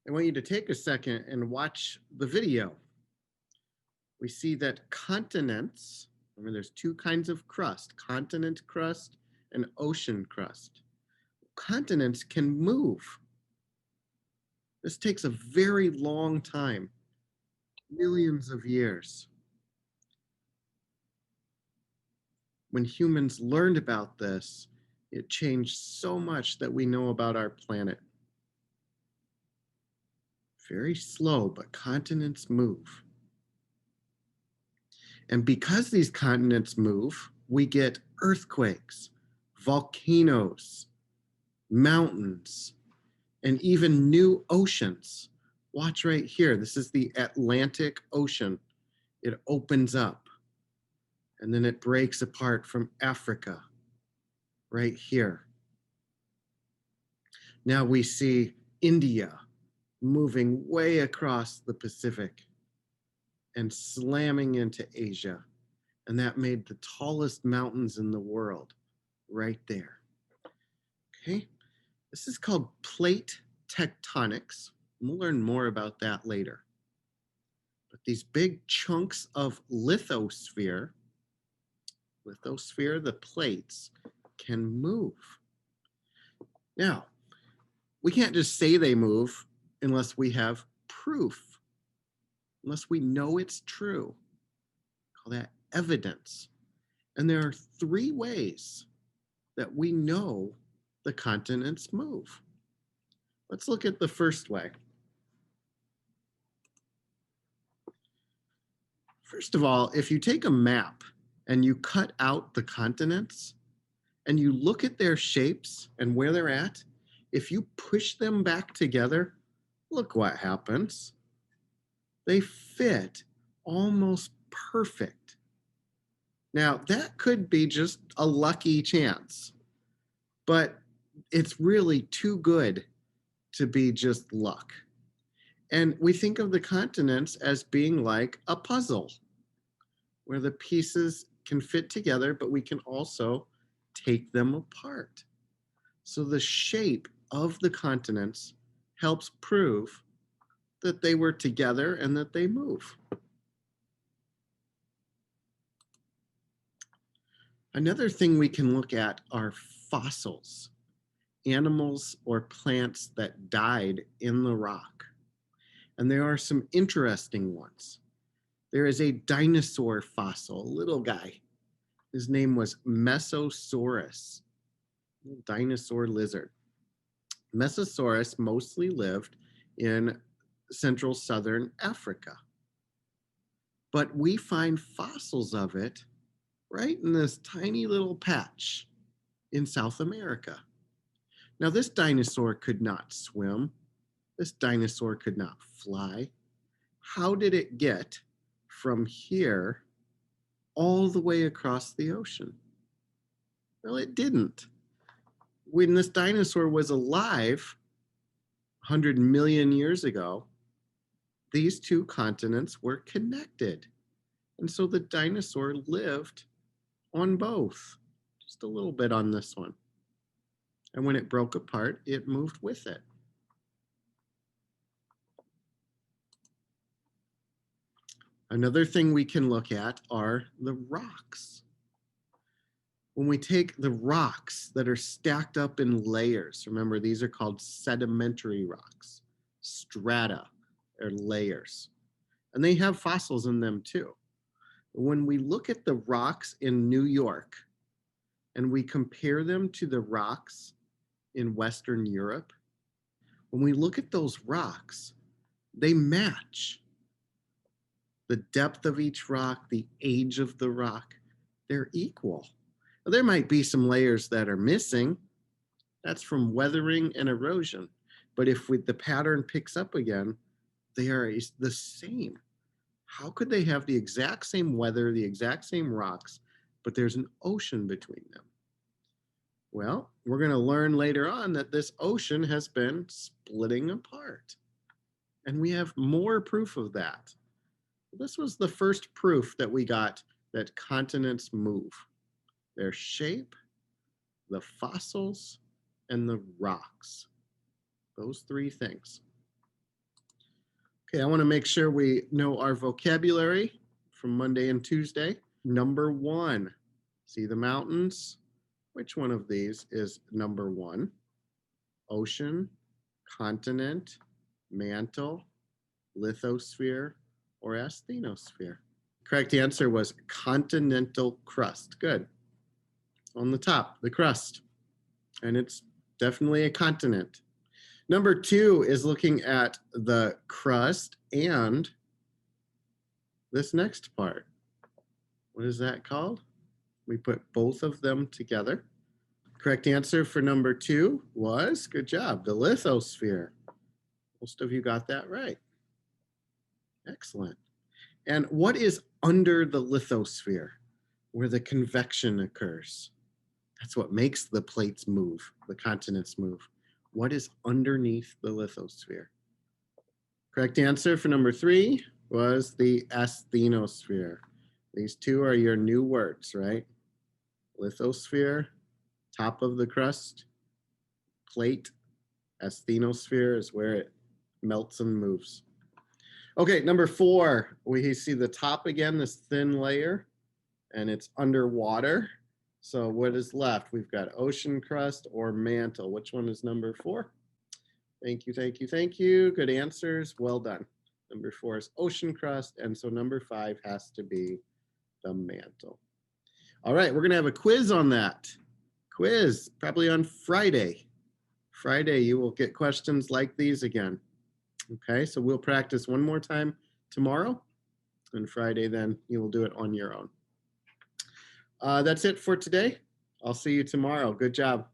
I want you to take a second and watch the video. We see that continents, remember there's two kinds of crust, continent crust and ocean crust. Continents can move. This takes a very long time, millions of years. When humans learned about this, it changed so much that we know about our planet. Very slow, but continents move. And because these continents move, we get earthquakes, volcanoes, mountains, and even new oceans. Watch right here. This is the Atlantic Ocean. It opens up and then it breaks apart from Africa right here. Now we see India moving way across the Pacific and slamming into Asia. And that made the tallest mountains in the world right there. Okay, this is called plate tectonics. We'll learn more about that later. But these big chunks of lithosphere, the plates, can move. Now, we can't just say they move unless we have proof, unless we know it's true. Call that evidence. And there are three ways that we know the continents move. Let's look at the first way. First of all, if you take a map and you cut out the continents and you look at their shapes and where they're at, if you push them back together, look what happens. They fit almost perfect. Now, that could be just a lucky chance, but it's really too good to be just luck. And we think of the continents as being like a puzzle where the pieces can fit together, but we can also take them apart. So the shape of the continents helps prove that they were together and that they move. Another thing we can look at are fossils, animals or plants that died in the rock. And there are some interesting ones. There is a dinosaur fossil, a little guy. His name was Mesosaurus, dinosaur lizard. Mesosaurus mostly lived in central southern Africa. But we find fossils of it right in this tiny little patch in South America. Now, this dinosaur could not swim. This dinosaur could not fly. How did it get from here all the way across the ocean? Well, it didn't. When this dinosaur was alive 100 million years ago, these two continents were connected. And so the dinosaur lived on both, just a little bit on this one. And when it broke apart, it moved with it. Another thing we can look at are the rocks. When we take the rocks that are stacked up in layers, remember these are called sedimentary rocks, strata or layers, and they have fossils in them too. When we look at the rocks in New York and we compare them to the rocks in Western Europe, when we look at those rocks, they match. The depth of each rock, the age of the rock, they're equal. Now, there might be some layers that are missing. That's from weathering and erosion. But if the pattern picks up again, they are the same. How could they have the exact same weather, the exact same rocks, but there's an ocean between them? Well, we're going to learn later on that this ocean has been splitting apart. And we have more proof of that. This was the first proof that we got that continents move. Their shape, the fossils, and the rocks. Those three things. Okay, I want to make sure we know our vocabulary from Monday and Tuesday. Number one, see the mountains? Which one of these is number one? Ocean, continent, mantle, lithosphere, or asthenosphere? Correct answer was continental crust. Good. On the top, the crust. And it's definitely a continent. Number two is looking at the crust and this next part. What is that called? We put both of them together. Correct answer for number two was, good job, the lithosphere. Most of you got that right. Excellent. And what is under the lithosphere, where the convection occurs? That's what makes the plates move, the continents move. What is underneath the lithosphere? Correct answer for number three was the asthenosphere. These two are your new words, right? Lithosphere, top of the crust, plate, asthenosphere is where it melts and moves. Okay, number four, we see the top again, this thin layer, and it's underwater. So what is left? We've got ocean crust or mantle. Which one is number four? Thank you, thank you, thank you. Good answers. Well done. Number four is ocean crust. And so number five has to be the mantle. All right, we're going to have a quiz on that. Quiz, probably on Friday. Friday, you will get questions like these again. Okay, so we'll practice one more time tomorrow. And Friday, then you will do it on your own. That's it for today. I'll see you tomorrow. Good job.